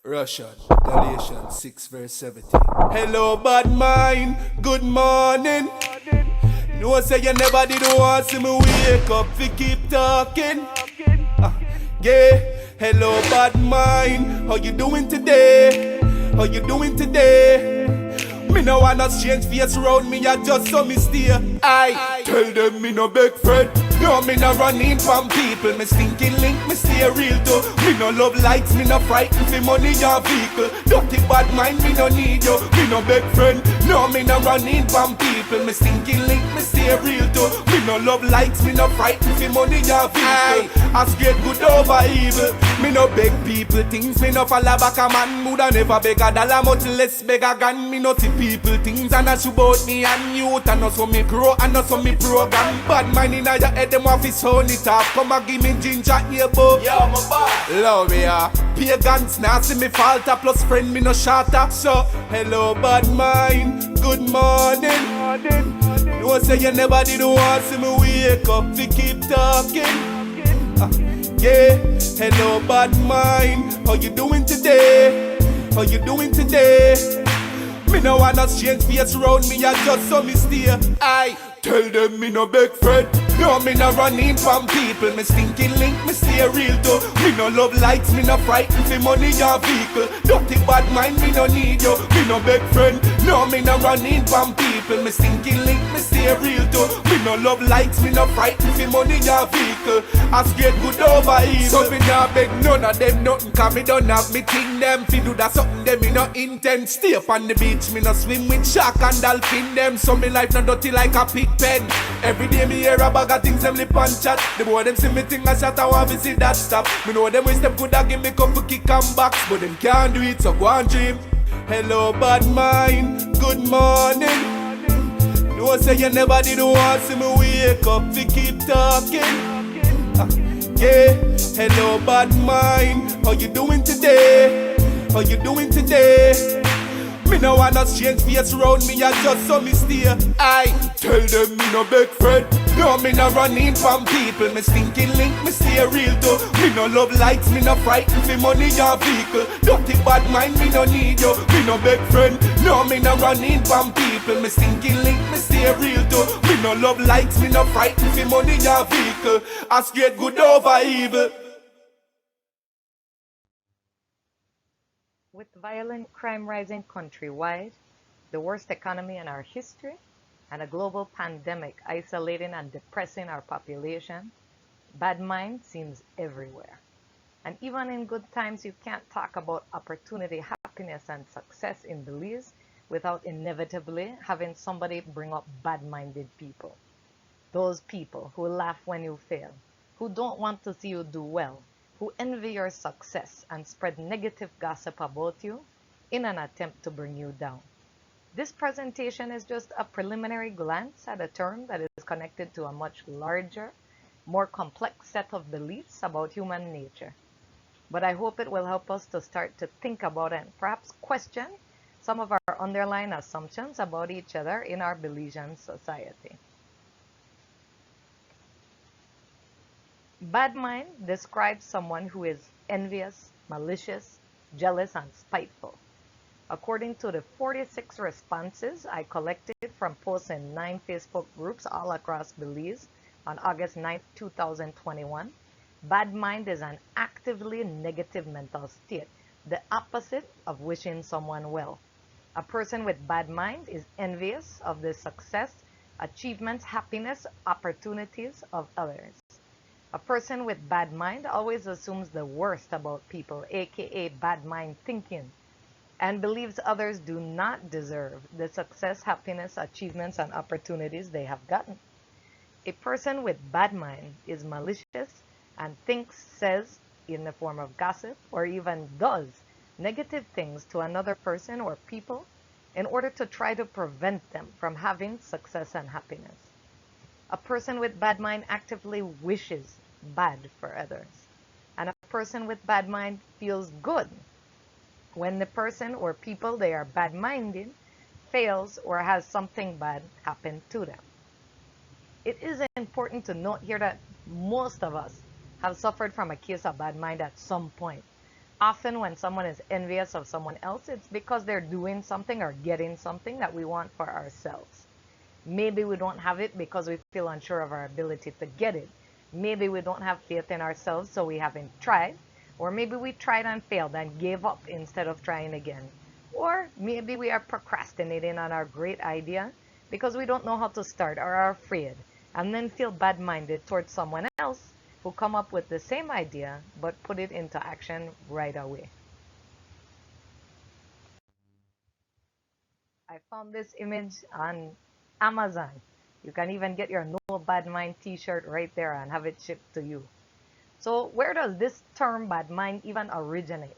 Russian, Galatians 6 verse 17. Hello bad mind, good morning. No say you never did want see me wake up, we keep talking. Yeah, hello bad mind, how you doing today? How you doing today? Me no wanna change face around me, I just saw me steer. I tell them me no big friend. No, me no running from people. Me stinking link, me stay real too. Me no love lights, me no frightened for money or vehicle. Dirty bad mind, me no need you. Me no big friend. No, me no running from people. Me stinking link, me stay real too. Me no love lights, me no frightened for money or vehicle. I straight good over evil. Me no beg people things. Me no follow back a man. Woulda never beg a dollar, much less beg a gun. Me no see people things and that's about me and youth. And also me grow and also me program. Bad mind in your head, them off his own it off. Come and give me ginger here, boy. Yo, my boy. Love ya. Pagans now see me falter. Plus friend me no shatter. So, hello bad mind. Good morning. No say you never did want see me wake up. We keep talking. Yeah, hello bad mind. How you doing today? How you doing today? Me no wanna change face around me, I just saw me steer. I tell them me no big friend. No, me no running from people. Me stinking link, me stay real too. Me no love lights, me no frightened for money or vehicle. Dirty bad mind, me no need you. Me no big friend. No, me no running from people. Me stinking link, me stay real too. Me no love lights, me no frightened for money or vehicle. I straight good over evil. So me no beg none of them nothing, cause me don't have me thing them. Fi do that something them me no intend. Stay up on the beach, me no swim with shark and dolphin them. So me life no dirty like a pig pen. Every day me hear about got things them lip and chat. The boy them see me thing and shot, I want to see that stop. Me know them wish them coulda give me couple kick and box, but them can't do it, so go and dream. Hello bad mind, good morning. No say you never did want see me wake up, we keep talking. Yeah, hello bad mind, how you doing today? How you doing today? Me no wanna change face around me, I just saw me steer. I tell them me no big friend. No, me no running from people. Me stinking link, me stay real too. Me no love lights, me no frightened for money or vehicle. Dirty bad mind, me no need you. Me no big friend. No, me no running from people. Me stinking link, me stay real too. Me no love lights, me no frightened for money or vehicle. I straight good over evil. With violent crime rising countrywide, the worst economy in our history, and a global pandemic isolating and depressing our population, bad mind seems everywhere. And even in good times, you can't talk about opportunity, happiness, and success in Belize without inevitably having somebody bring up bad-minded people. Those people who laugh when you fail, who don't want to see you do well, who envy your success and spread negative gossip about you in an attempt to bring you down. This presentation is just a preliminary glance at a term that is connected to a much larger, more complex set of beliefs about human nature. But I hope it will help us to start to think about and perhaps question some of our underlying assumptions about each other in our Belizean society. Bad mind describes someone who is envious, malicious, jealous, and spiteful. According to the 46 responses I collected from posts in 9 Facebook groups all across Belize on August 9, 2021, bad mind is an actively negative mental state, the opposite of wishing someone well. A person with bad mind is envious of the success, achievements, happiness, opportunities of others. A person with bad mind always assumes the worst about people, aka bad mind thinking, and believes others do not deserve the success, happiness, achievements, and opportunities they have gotten. A person with bad mind is malicious and thinks, says, in the form of gossip, or even does negative things to another person or people in order to try to prevent them from having success and happiness. A person with bad mind actively wishes bad for others. And a person with bad mind feels good when the person or people they are bad-minded fails or has something bad happen to them. It is important to note here that most of us have suffered from a case of bad mind at some point. Often when someone is envious of someone else, it's because they're doing something or getting something that we want for ourselves. Maybe we don't have it because we feel unsure of our ability to get it. Maybe we don't have faith in ourselves, so we haven't tried. Or maybe we tried and failed and gave up instead of trying again. Or maybe we are procrastinating on our great idea because we don't know how to start or are afraid, and then feel bad-minded towards someone else who come up with the same idea but put it into action right away. I found this image on Amazon. You can even get your No Bad Mind t-shirt right there and have it shipped to you. So where does this term bad mind even originate?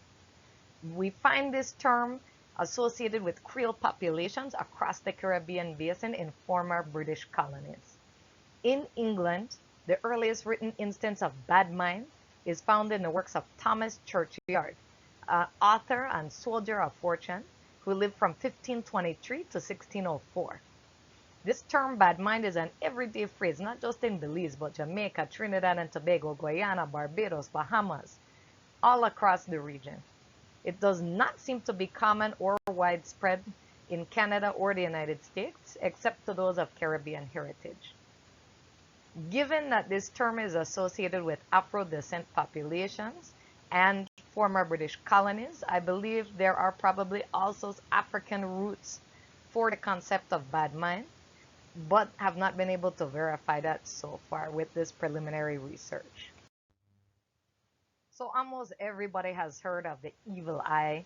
We find this term associated with Creole populations across the Caribbean Basin in former British colonies. In England, the earliest written instance of bad mind is found in the works of Thomas Churchyard, an author and soldier of fortune who lived from 1523 to 1604. This term bad mind is an everyday phrase, not just in Belize, but Jamaica, Trinidad and Tobago, Guyana, Barbados, Bahamas, all across the region. It does not seem to be common or widespread in Canada or the United States, except to those of Caribbean heritage. Given that this term is associated with Afro-descent populations and former British colonies, I believe there are probably also African roots for the concept of bad mind, but have not been able to verify that so far with this preliminary research. So almost everybody has heard of the evil eye.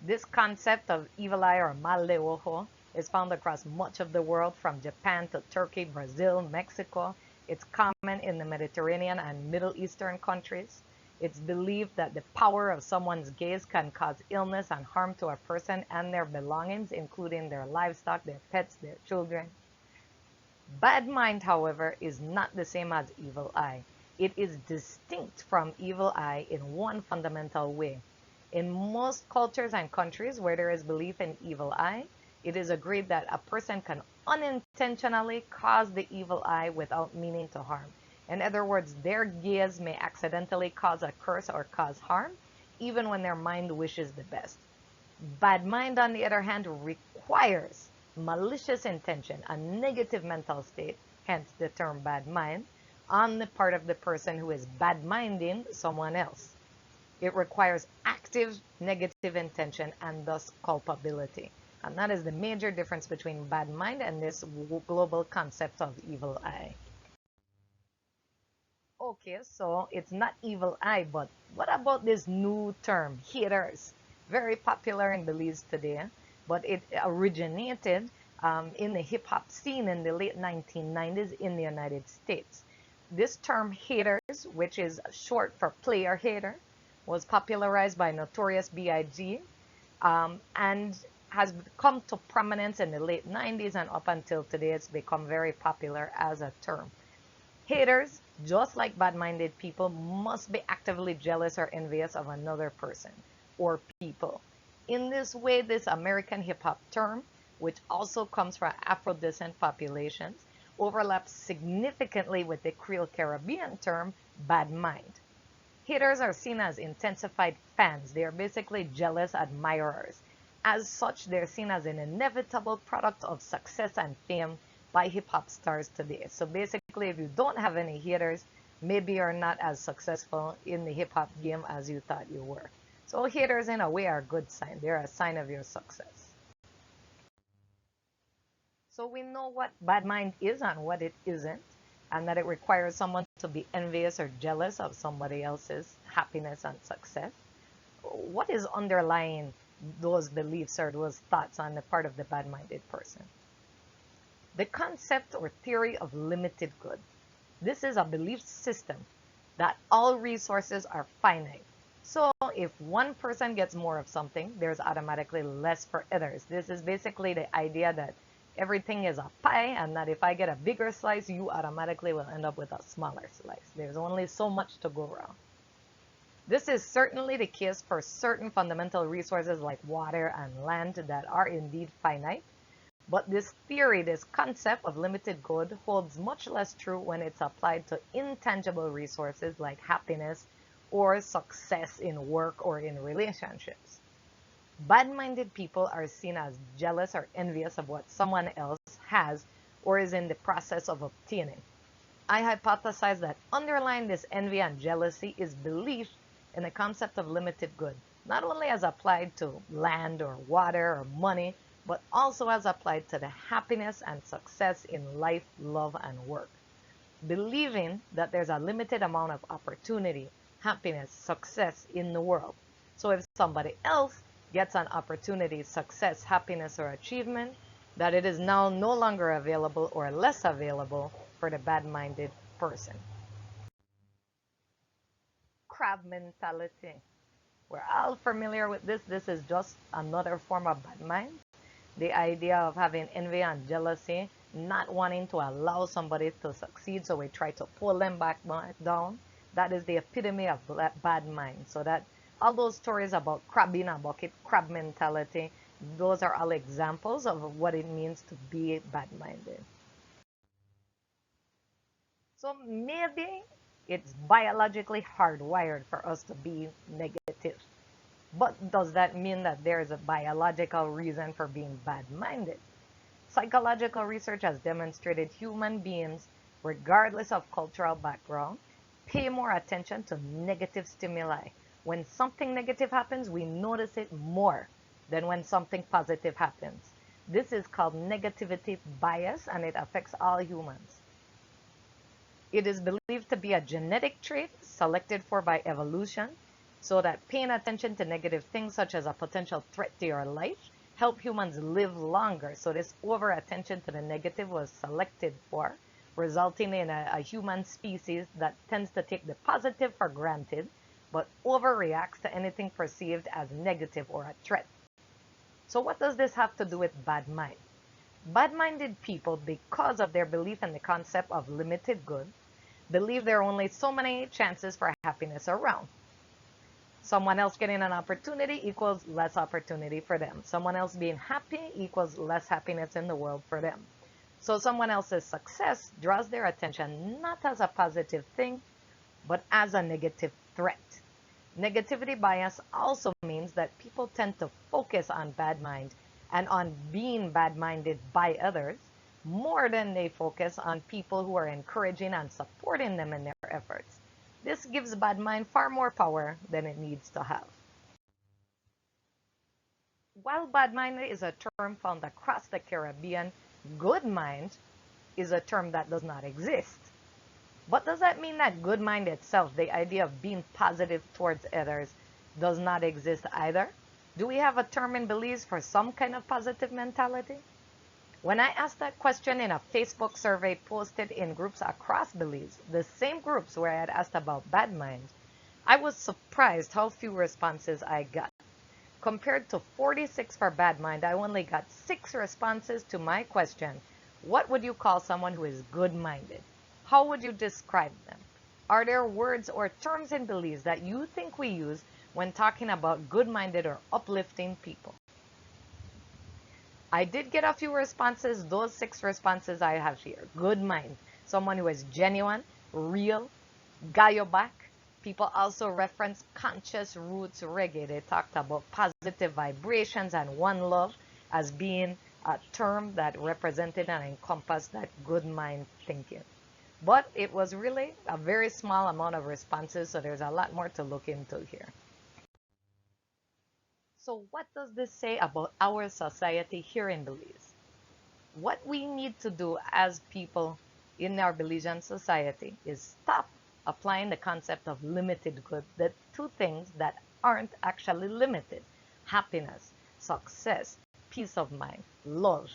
This concept of evil eye or mal de ojo is found across much of the world, from Japan to Turkey, Brazil, Mexico. It's common in the Mediterranean and Middle Eastern countries. It's believed that the power of someone's gaze can cause illness and harm to a person and their belongings, including their livestock, their pets, their children. Bad mind, however, is not the same as evil eye. It is distinct from evil eye in one fundamental way. In most cultures and countries where there is belief in evil eye, it is agreed that a person can unintentionally cause the evil eye without meaning to harm. In other words, their gaze may accidentally cause a curse or cause harm, even when their mind wishes the best. Bad mind, on the other hand, requires malicious intention, a negative mental state, hence the term bad mind, on the part of the person who is bad-minding someone else. It requires active negative intention and thus culpability. And that is the major difference between bad mind and this global concept of evil eye. Okay, so it's not evil eye, but what about this new term, haters? Very popular in Belize today, but it originated in the hip-hop scene in the late 1990s in the United States. This term haters, which is short for player hater, was popularized by Notorious B.I.G. And has come to prominence in the late 90s, and up until today it's become very popular as a term. Haters, just like bad-minded people, must be actively jealous or envious of another person or people. In this way, this American hip-hop term, which also comes from Afro-descent populations, overlaps significantly with the Creole Caribbean term bad mind. Haters are seen as intensified fans. They are basically jealous admirers. As such, they're seen as an inevitable product of success and fame by hip-hop stars today. So basically, if you don't have any haters, maybe you're not as successful in the hip-hop game as you thought you were. So haters, in a way, are a good sign. They're a sign of your success. So we know what bad mind is and what it isn't, and that it requires someone to be envious or jealous of somebody else's happiness and success. What is underlying those beliefs or those thoughts on the part of the bad-minded person? The concept or theory of limited good. This is a belief system that all resources are finite. So if one person gets more of something, there's automatically less for others. This is basically the idea that everything is a pie, and that if I get a bigger slice, you automatically will end up with a smaller slice. There's only so much to go around. This is certainly the case for certain fundamental resources like water and land that are indeed finite. But this theory, this concept of limited good, holds much less true when it's applied to intangible resources like happiness or success in work or in relationships. Bad-minded people are seen as jealous or envious of what someone else has or is in the process of obtaining. I hypothesize that underlying this envy and jealousy is belief in the concept of limited good, not only as applied to land or water or money, but also as applied to the happiness and success in life, love, and work. Believing that there's a limited amount of opportunity, happiness, success in the world. So if somebody else gets an opportunity, success, happiness, or achievement, that it is now no longer available or less available for the bad-minded person. Crab mentality. We're all familiar with this. This is just another form of bad mind. The idea of having envy and jealousy, not wanting to allow somebody to succeed, so we try to pull them back down. That is the epitome of bad mind. So that all those stories about crab in a bucket, crab mentality, those are all examples of what it means to be bad-minded. So maybe it's biologically hardwired for us to be negative. But does that mean that there is a biological reason for being bad-minded? Psychological research has demonstrated human beings, regardless of cultural background, pay more attention to negative stimuli. When something negative happens, we notice it more than when something positive happens. This is called negativity bias, and it affects all humans. It is believed to be a genetic trait selected for by evolution, so that paying attention to negative things such as a potential threat to your life help humans live longer. So this over attention to the negative was selected for, resulting in a human species that tends to take the positive for granted, but overreacts to anything perceived as negative or a threat. So what does this have to do with bad mind? Bad-minded people, because of their belief in the concept of limited good, believe there are only so many chances for happiness around. Someone else getting an opportunity equals less opportunity for them. Someone else being happy equals less happiness in the world for them. So someone else's success draws their attention not as a positive thing, but as a negative threat. Negativity bias also means that people tend to focus on bad mind and on being bad-minded by others more than they focus on people who are encouraging and supporting them in their efforts. This gives bad mind far more power than it needs to have. While bad mind is a term found across the Caribbean, good mind is a term that does not exist. But does that mean that good mind itself, the idea of being positive towards others, does not exist either? Do we have a term in Belize for some kind of positive mentality? When I asked that question in a Facebook survey posted in groups across Belize, the same groups where I had asked about bad mind, I was surprised how few responses I got. Compared to 46 for bad mind, I only got 6 responses to my question, what would you call someone who is good-minded? How would you describe them? Are there words or terms in Belize that you think we use when talking about good-minded or uplifting people? I did get a few responses. Those 6 responses I have here. Good mind. Someone who is genuine, real, got your back. People also reference conscious roots reggae. They talked about positive vibrations and one love as being a term that represented and encompassed that good mind thinking. But it was really a very small amount of responses, so there's a lot more to look into here. So what does this say about our society here in Belize? What we need to do as people in our Belizean society is stop applying the concept of limited good, the 2 things that aren't actually limited: happiness, success, peace of mind, love.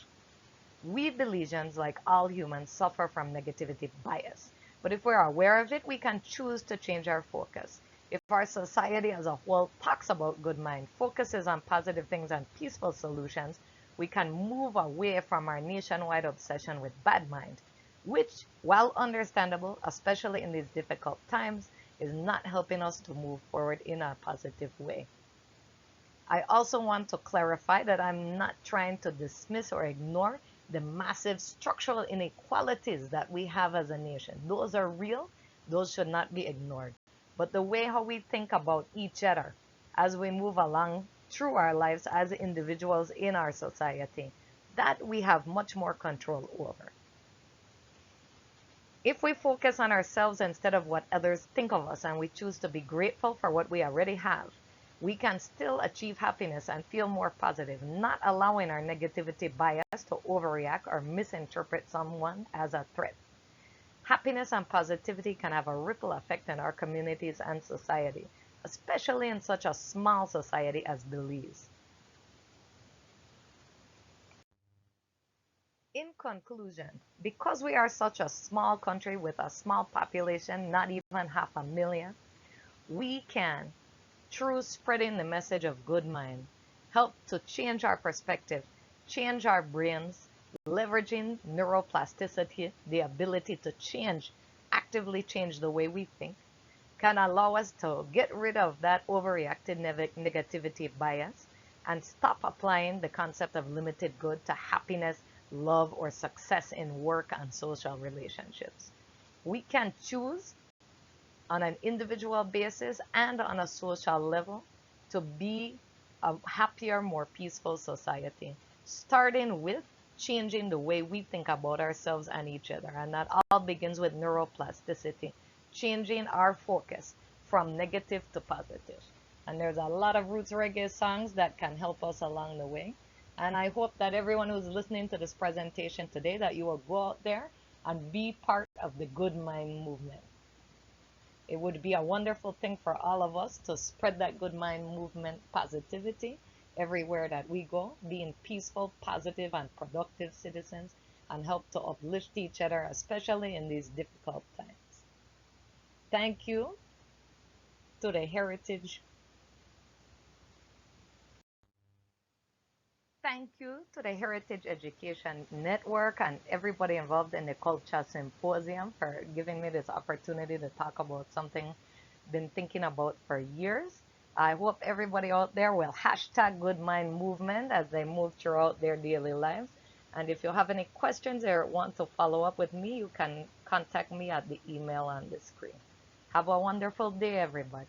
We Belizeans, like all humans, suffer from negativity bias. But if we're aware of it, we can choose to change our focus. If our society as a whole talks about good mind, focuses on positive things and peaceful solutions, we can move away from our nationwide obsession with bad mind, which, while understandable, especially in these difficult times, is not helping us to move forward in a positive way. I also want to clarify that I'm not trying to dismiss or ignore the massive structural inequalities that we have as a nation. Those are real. Those should not be ignored. but the way how we think about each other as we move along through our lives as individuals in our society, that we have much more control over. If we focus on ourselves instead of what others think of us, and we choose to be grateful for what we already have, we can still achieve happiness and feel more positive, not allowing our negativity bias to overreact or misinterpret someone as a threat. Happiness and positivity can have a ripple effect in our communities and society, especially in such a small society as Belize. In conclusion, because we are such a small country with a small population, not even 500,000, we can, through spreading the message of good mind, help to change our perspective, change our brains, leveraging neuroplasticity, the ability to change, actively change the way we think, can allow us to get rid of that overreacted negativity bias and stop applying the concept of limited good to happiness, love, or success in work and social relationships. We can choose on an individual basis and on a social level to be a happier, more peaceful society, starting with changing the way we think about ourselves and each other. And that all begins with neuroplasticity, changing our focus from negative to positive. And there's a lot of roots reggae songs that can help us along the way. And I hope that everyone who's listening to this presentation today, that you will go out there and be part of the Good Mind movement. It would be a wonderful thing for all of us to spread that Good Mind movement positivity everywhere that we go, being peaceful, positive, and productive citizens, and help to uplift each other, especially in these difficult times. Thank you to the Heritage Thank you to the Heritage Education Network and everybody involved in the Culture Symposium for giving me this opportunity to talk about something I've been thinking about for years. I hope everybody out there will hashtag Good Mind Movement as they move throughout their daily lives. And if you have any questions or want to follow up with me, you can contact me at the email on the screen. Have a wonderful day, everybody.